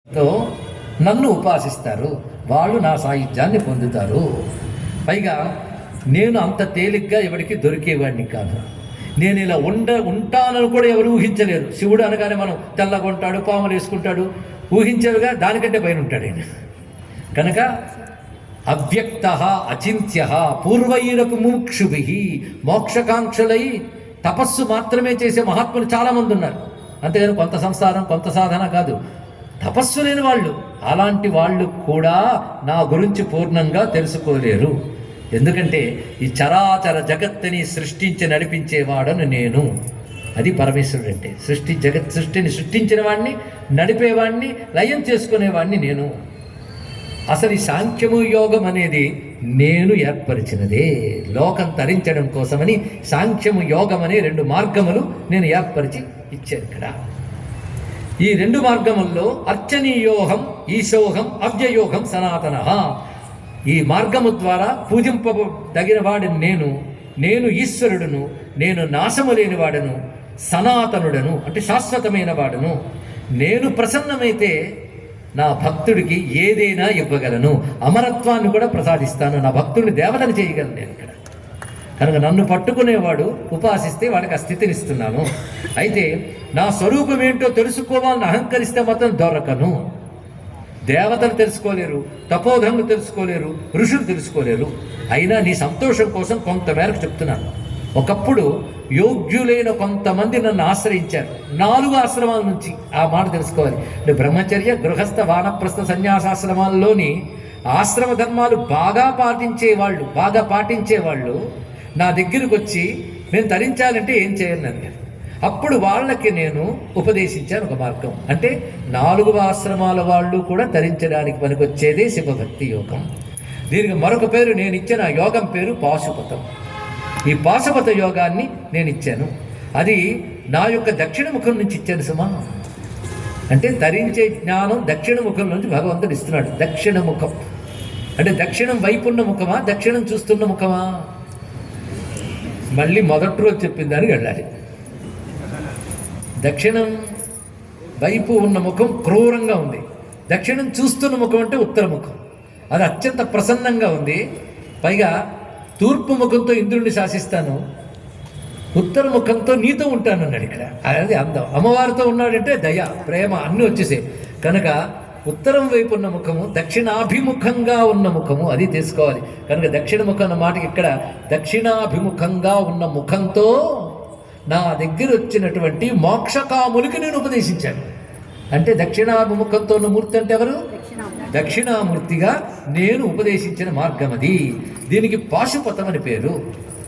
తో నన్ను ఉపాసిస్తారు, వాళ్ళు నా సాయుధ్యాన్ని పొందుతారు. పైగా నేను అంత తేలిగ్గా ఎవరికి దొరికేవాడిని కాదు. నేను ఇలా ఉంటానని కూడా ఎవరు ఊహించలేరు. శివుడు అనగానే మనం తెల్లగా ఉంటాడు, పాములు వేసుకుంటాడు, ఊహించేవిగా దానికంటే పైన ఉంటాడు ఆయన. కనుక అవ్యక్త అచింత్య పూర్వైరపు ముముక్షుభి, మోక్షకాంక్షలై తపస్సు మాత్రమే చేసే మహాత్ములు చాలామంది ఉన్నారు. అంతేగాని కొంత సంసారం కొంత సాధన కాదు, తపస్సు లేని వాళ్ళు. అలాంటి వాళ్ళు కూడా నా గురించి పూర్ణంగా తెలుసుకోలేరు. ఎందుకంటే ఈ చరాచర జగత్తుని సృష్టించి నడిపించేవాడను నేను. అది పరమేశ్వరుడు అంటే. సృష్టిని సృష్టించిన వాడిని, నడిపేవాడిని, లయం చేసుకునేవాడిని నేను. అసలు ఈ సాంఖ్యము యోగం అనేది నేను ఏర్పరిచినదే. లోకం తరించడం కోసమని సాంఖ్యము యోగం అనే 2 మార్గములు నేను ఏర్పరిచి ఇచ్చాను ఇక్కడ. ఈ 2 మార్గముల్లో అర్చనీయోహం ఈశోహం అవ్యయోగం సనాతన. ఈ మార్గము ద్వారా పూజింపదగిన వాడిని నేను ఈశ్వరుడును, నేను నాశము లేని వాడను, సనాతనుడను అంటే శాశ్వతమైన వాడను. నేను ప్రసన్నమైతే నా భక్తుడికి ఏదైనా ఇవ్వగలను, అమరత్వాన్ని కూడా ప్రసాదిస్తాను, నా భక్తుడిని దేవతను చేయగలను నేను ఇక్కడ. కనుక నన్ను పట్టుకునేవాడు ఉపాసిస్తే వాడికి ఆ స్థితినిస్తున్నాను. అయితే నా స్వరూపం ఏంటో తెలుసుకోవాలని అహంకరిస్తే మాత్రం దొరకను. దేవతలు తెలుసుకోలేరు, తపోధనులు తెలుసుకోలేరు, ఋషులు తెలుసుకోలేరు. అయినా నీ సంతోషం కోసం కొంతమేరకు చెప్తున్నాను. ఒకప్పుడు యోగ్యులైన కొంతమంది నన్ను ఆశ్రయించారు 4 ఆశ్రమాల నుంచి. ఆ మాట తెలుసుకోవాలి. బ్రహ్మచర్య, గృహస్థ, వానప్రస్థ, సన్యాసాశ్రమాల్లోని ఆశ్రమ ధర్మాలు బాగా పాటించేవాళ్ళు నా దగ్గరికి వచ్చి నేను తరించాలంటే ఏం చేయాలని. అప్పుడు వాళ్ళకి నేను ఉపదేశించాను ఒక మార్గం. అంటే 4 ఆశ్రమాల వాళ్ళు కూడా తరించడానికి పనికొచ్చేదే శివభక్తి యోగం. దీనికి మరొక పేరు నేను ఇచ్చిన యోగం పేరు పాశుపతం. ఈ పాశుపత యోగాన్ని నేను ఇచ్చాను. అది నా యొక్క దక్షిణ ముఖం నుంచి ఇచ్చాను సుమా. అంటే తరించే జ్ఞానం దక్షిణ ముఖం నుంచి భగవంతుడు ఇస్తున్నాడు. దక్షిణ ముఖం అంటే దక్షిణం వైపున్న ముఖమా, దక్షిణం చూస్తున్న ముఖమా? మళ్ళీ మొదటి రోజు చెప్పిన దానికి వెళ్ళాలి. దక్షిణం వైపు ఉన్న ముఖం క్రూరంగా ఉంది, దక్షిణం చూస్తున్న ముఖం అంటే ఉత్తర ముఖం. అది అత్యంత ప్రసన్నంగా ఉంది. పైగా తూర్పు ముఖంతో ఇంద్రుడిని శాసిస్తాను, ఉత్తర ముఖంతో నీతో ఉంటాను అన్నాడు ఇక్కడ. అది అందం. అమ్మవారితో ఉన్నాడంటే దయ, ప్రేమ అన్నీ వచ్చేసాయి. కనుక ఉత్తరం వైపు ఉన్న ముఖము, దక్షిణాభిముఖంగా ఉన్న ముఖము, అది తెలుసుకోవాలి. కనుక దక్షిణ ముఖం అన్న మాటకి ఇక్కడ దక్షిణాభిముఖంగా ఉన్న ముఖంతో నా దగ్గర వచ్చినటువంటి మోక్షకాములకి నేను ఉపదేశించాను. అంటే దక్షిణాభిముఖంతో ఉన్న మూర్తి అంటే ఎవరు? దక్షిణామూర్తిగా నేను ఉపదేశించిన మార్గం అది. దీనికి పాశుపతం అని పేరు.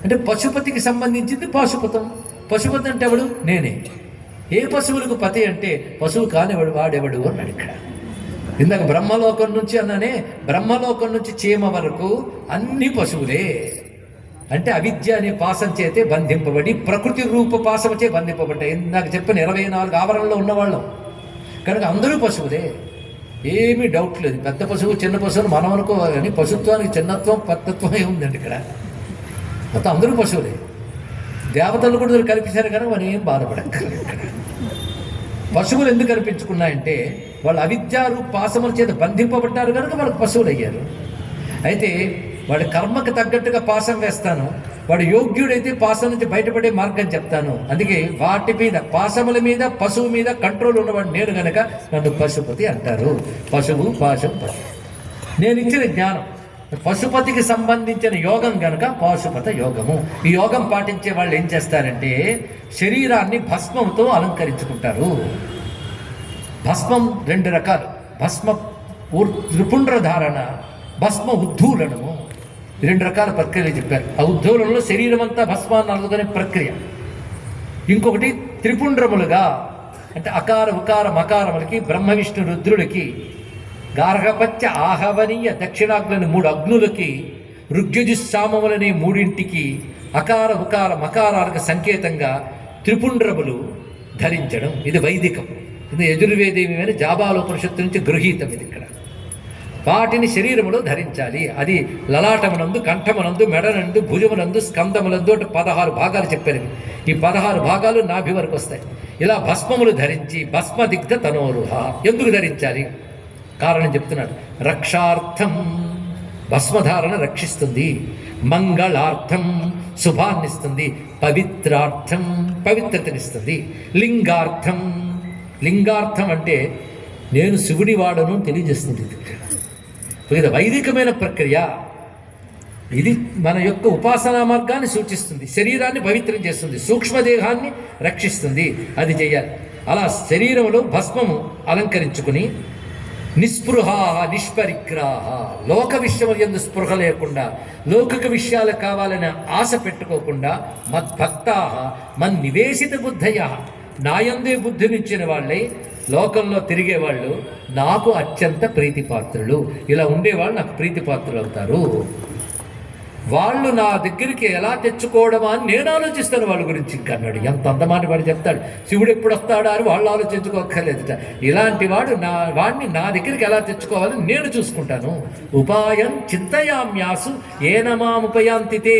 అంటే పశుపతికి సంబంధించింది పాశుపతం. పశుపతి అంటే ఎవడు? నేనే. ఏ పశువులకు పతి అంటే పశువు కానివాడు వాడెవడు అన్నాడు ఇక్కడ. ఇందాక బ్రహ్మలోకం నుంచి అన్నానే, బ్రహ్మలోకం నుంచి చీమ వరకు అన్ని పశువులే. అంటే అవిద్య అనే పాసం చేతే బంధింపబడి ప్రకృతి రూప పాసమచే బంధింపబడ్డాయి. నాకు చెప్పిన 24 ఆవరణలో ఉన్నవాళ్ళం. కనుక అందరూ పశువులే, ఏమీ డౌట్ లేదు. పెద్ద పశువు చిన్న పశువుని మనం అనుకోవాలి, కానీ పశుత్వానికి చిన్నత్వం పెద్దత్వమే ఉందండి ఇక్కడ. మొత్తం అందరూ పశువులే. దేవతలు కూడా కల్పించారు కనుక మనం ఏం బాధపడక్కర్లేదు ఇక్కడ. పశువులు ఎందుకు కల్పించుకున్నాయంటే వాళ్ళు అవిద్యారు పాసముల చేత బంధింపబడ్డారు కనుక వాళ్ళకి పశువులు అయ్యారు. అయితే వాడి కర్మకు తగ్గట్టుగా పాసం వేస్తాను. వాడు యోగ్యుడైతే పాసం నుంచి బయటపడే మార్గం చెప్తాను. అందుకే వాటి మీద, పాసముల మీద, పశువు మీద కంట్రోల్ ఉన్నవాడు నేను గనక నన్ను పశుపతి అంటారు. పశువు, పాశం, పశువు. నేను ఇచ్చిన జ్ఞానం పశుపతికి సంబంధించిన యోగం కనుక పాశుపత యోగము. ఈ యోగం పాటించే వాళ్ళు ఏం చేస్తారంటే శరీరాన్ని భస్మంతో అలంకరించుకుంటారు. భస్మం 2 రకాలు. భస్మ త్రిపుండ్ర ధారణ, భస్మ ఉద్ధూలనము. 2 రకాల ప్రక్రియలు చెప్పారు. ఆ ఉద్ధూలంలో శరీరం అంతా భస్మాన్ని అలుగుతునే ప్రక్రియ. ఇంకొకటి త్రిపుండ్రములుగా అంటే అకార ఉకార మకారములకి, బ్రహ్మ విష్ణు రుద్రులకి, గార్హపత్య ఆహవనీయ దక్షిణాగ్ని 3 అగ్నులకి, ఋగ్యజుస్సామములనే 3ంటికి అకార ఉకార మకారాలకు సంకేతంగా త్రిపుండ్రములు ధరించడం. ఇది వైదికం. ఇది యజుర్వేదేమి అని జాబాలోపనిషత్తు నుంచి గృహీతం. ఇది ఇక్కడ వాటిని శరీరములో ధరించాలి. అది లలాటమునందు, కంఠమునందు, మెడనందు, భుజమునందు, స్కందములందు అంటే 16 భాగాలు చెప్పారు. ఈ 16 భాగాలు నాభి వరకు వస్తాయి. ఇలా భస్మములు ధరించి భస్మదిగ్ధ తనోరుహ. ఎందుకు ధరించాలి? కారణం చెప్తున్నాడు. రక్షార్థం భస్మధారణ రక్షిస్తుంది, మంగళార్థం శుభాన్నిస్తుంది, పవిత్రార్థం పవిత్రతనిస్తుంది, లింగార్థం లింగార్థం అంటే నేను శివుడి వాడను తెలియజేస్తుంది. ఇది వైదికమైన ప్రక్రియ. ఇది మన యొక్క ఉపాసనా మార్గాన్ని సూచిస్తుంది, శరీరాన్ని పవిత్రం చేస్తుంది, సూక్ష్మదేహాన్ని రక్షిస్తుంది. అది చేయాలి. అలా శరీరంలో భస్మము అలంకరించుకుని నిస్పృహ నిష్పరిగ్రాహ, లోక విషయముల యందు స్పృహ లేకుండా, లౌకిక విషయాలు కావాలని ఆశ పెట్టుకోకుండా, మద్భక్తా మన్నివేశిత బుద్ధయ, నాయందే బుద్ధినిచ్చిన వాళ్ళే లోకంలో తిరిగేవాళ్ళు నాకు అత్యంత ప్రీతిపాత్రులు. ఇలా ఉండేవాళ్ళు నాకు ప్రీతిపాత్రులు అవుతారు. వాళ్ళు నా దగ్గరికి ఎలా తెచ్చుకోవడమా అని నేను ఆలోచిస్తాను వాళ్ళ గురించి. ఇంకా అన్నాడు, ఎంత అందమాని వాడు చెప్తాడు, శివుడు ఎప్పుడు వస్తాడా అని వాళ్ళు ఆలోచించుకోక్కర్లేదుట. ఇలాంటి వాడిని నా దగ్గరికి ఎలా తెచ్చుకోవాలని నేను చూసుకుంటాను. ఉపాయం చింతయామ్యాసు ఏనమాముపయాంతితే.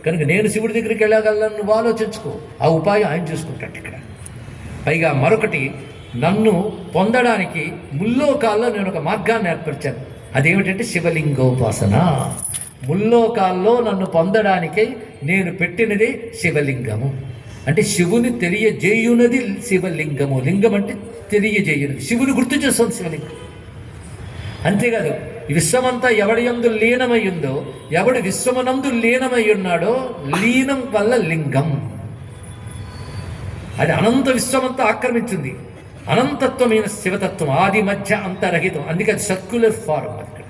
కనుక నేను శివుడి దగ్గరికి వెళ్ళగలను నువ్వు ఆలోచించుకో, ఆ ఉపాయం ఆయన చూసుకుంటాడు. ఇక్కడ పైగా మరొకటి, నన్ను పొందడానికి ముల్లోకాల్లో నేను ఒక మార్గాన్ని ఏర్పరిచాను. అదేమిటంటే శివలింగోపాసన. ముల్లోకాల్లో నన్ను పొందడానికై నేను పెట్టినది శివలింగము. అంటే శివుని తెలియజేయునది శివలింగము. లింగం అంటే తెలియజేయునది, శివుని గుర్తు చేస్తుంది శివలింగం. అంతేకాదు, విశ్వమంతా ఎవడి యందు లీనమై ఉందో, ఎవడు విశ్వమనందు లీనమై ఉన్నాడో, లీనం వల్ల లింగం. అది అనంత విశ్వమంతా ఆక్రమించింది. అనంతత్వమైన శివతత్వం, ఆది మధ్య అంతరహితం. అందుకే అది సర్క్యులర్ ఫారం. అక్కడ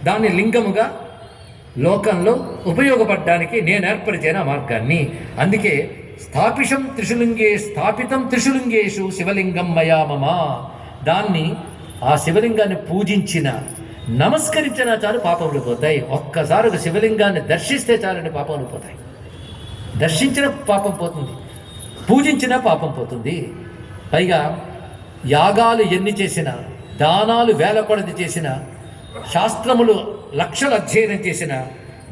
దాన్ని లింగముగా లోకంలో ఉపయోగపడడానికి నేను ఏర్పరిచిన మార్గాన్ని. అందుకే స్థాపితం త్రిషులింగేషు శివలింగం మయా మమ. దాన్ని, ఆ శివలింగాన్ని పూజించిన, నమస్కరించినా చాలు పాపములు పోతాయి. ఒక్కసారి ఒక శివలింగాన్ని దర్శిస్తే చాలని పాపములు పోతాయి. దర్శించిన పాపం పోతుంది, పూజించిన పాపం పోతుంది. పైగా యాగాలు ఎన్ని చేసినా, దానాలు వేల కొలది చేసిన, శాస్త్రములు లక్షలు అధ్యయనం చేసిన,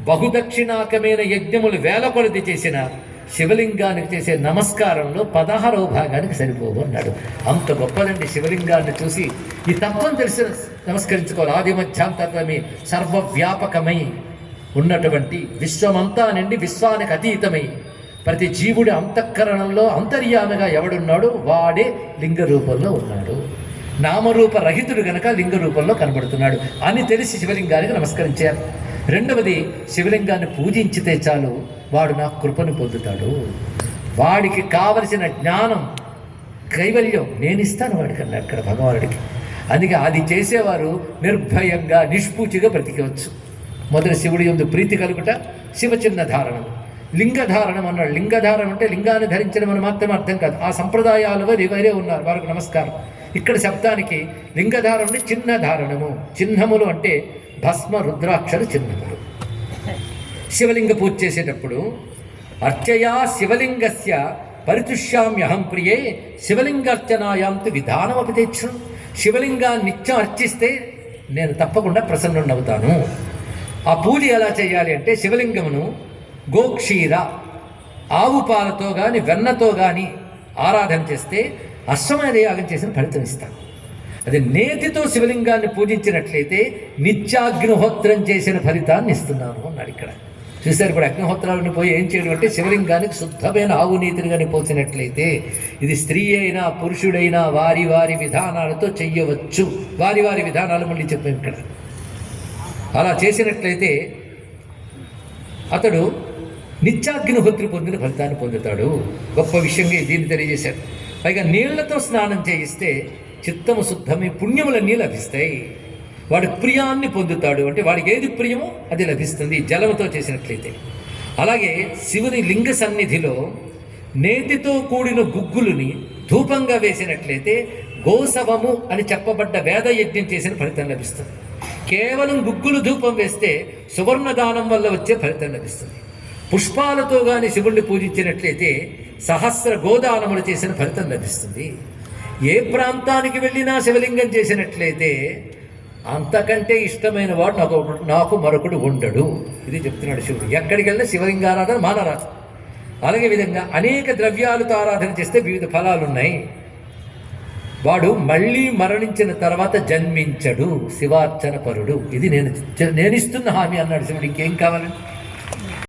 బహుదక్షిణాకమైన యజ్ఞములు వేల కొలది చేసిన, శివలింగానికి చేసే నమస్కారంలో 16వ భాగానికి సరిపోవు అన్నాడు. అంత గొప్పదండి శివలింగాన్ని చూసి. ఈ తత్వం తెలిసి నమస్కరించుకోవాలి. ఆది మధ్యాంతరమే సర్వవ్యాపకమై ఉన్నటువంటి, విశ్వమంతా నుండి విశ్వానికి అతీతమై ప్రతి జీవుడి అంతఃకరణంలో అంతర్యామిగా ఎవడున్నాడో వాడే లింగ రూపంలో ఉన్నాడు. నామరూప రహితుడు గనక లింగ రూపంలో కనబడుతున్నాడు అని తెలిసి శివలింగానికి నమస్కరించారు. రెండవది, శివలింగాన్ని పూజించితే చాలు వాడు నా కృపను పొందుతాడు. వాడికి కావలసిన జ్ఞానం, కైవల్యం నేను ఇస్తాను వాడికి అన్నాడు అక్కడ భగవానుడికి. అందుకే అది చేసేవారు నిర్భయంగా నిష్పూచిగా బ్రతికవచ్చు. మొదట శివుడి యందు ప్రీతి కలుగుట శివచిహ్న ధారణం. లింగధారణం అన్నాడు. లింగధారణం అంటే లింగాన్ని ధరించడం అని మాత్రం అర్థం కాదు. ఆ సంప్రదాయాలు వేరే ఉన్నారు, వారికి నమస్కారం. ఇక్కడ శబ్దానికి లింగధారణం అంటే చిహ్న ధారణము. చిహ్నములు అంటే భస్మ రుద్రాక్షలు చిహ్నములు. శివలింగ పూజ చేసేటప్పుడు అర్చయా శివలింగస్య పరితుష్యామ్యహం ప్రియే శివలింగార్చనాయాంతు విధానమపి తెచ్చు. శివలింగాన్ని నిత్యం అర్చిస్తే నేను తప్పకుండా ప్రసన్నుడవుతాను. ఆ పూజ ఎలా చేయాలి అంటే, శివలింగమును గోక్షీర, ఆవు పాలతో కానీ వెన్నతో కానీ ఆరాధన చేస్తే అశ్వమేధ యాగం చేసిన ఫలితం ఇస్తాను. అది నేతితో శివలింగాన్ని పూజించినట్లయితే నిత్యాగ్నిహోత్రం చేసిన ఫలితాన్ని ఇస్తున్నాను అన్నాడు ఇక్కడ. చూశారు ఇప్పుడు అగ్నిహోత్రాలను పోయి ఏం చేయడం అంటే, శివలింగానికి శుద్ధమైన ఆవు నీతిని కానీ పోసినట్లయితే, ఇది స్త్రీ అయినా పురుషుడైనా వారి వారి విధానాలతో చెయ్యవచ్చు. వారి వారి విధానాలు మళ్ళీ చెప్పాం ఇక్కడ. అలా చేసినట్లయితే అతడు నిత్యాగ్నిహోత్రి పొందిన ఫలితాన్ని పొందుతాడు. గొప్ప విషయంగా దీన్ని తెలియజేశాడు. పైగా నీళ్లతో స్నానం చేయిస్తే చిత్తము శుద్ధమై పుణ్యములన్నీ లభిస్తాయి. వాడి ప్రియాన్ని పొందుతాడు. అంటే వాడికి ఏది ప్రియమో అది లభిస్తుంది జలముతో చేసినట్లయితే. అలాగే శివుని లింగ సన్నిధిలో నేతితో కూడిన గుగ్గులుని ధూపంగా వేసినట్లయితే గోసవము అని చెప్పబడ్డ వేదయజ్ఞం చేసిన ఫలితం లభిస్తుంది. కేవలం గుగ్గులు ధూపం వేస్తే సువర్ణదానం వల్ల వచ్చే ఫలితం లభిస్తుంది. పుష్పాలతో కానీ శివుణ్ణి పూజించినట్లయితే సహస్ర గోదానములు చేసిన ఫలితం లభిస్తుంది. ఏ ప్రాంతానికి వెళ్ళినా శివలింగం చేసినట్లయితే అంతకంటే ఇష్టమైన వాడు నాకు మరొకడు ఉండడు. ఇది చెప్తున్నాడు శివుడు. ఎక్కడికి వెళ్ళినా శివలింగారాధన మానరాధన. అలాగే విధంగా అనేక ద్రవ్యాలతో ఆరాధన చేస్తే వివిధ ఫలాలు ఉన్నాయి. వాడు మళ్ళీ మరణించిన తర్వాత జన్మించడు, శివార్చన పరుడు. ఇది నేను ఇస్తున్న హామీ అన్నాడు శివుడు. ఇంకేం కావాలండి?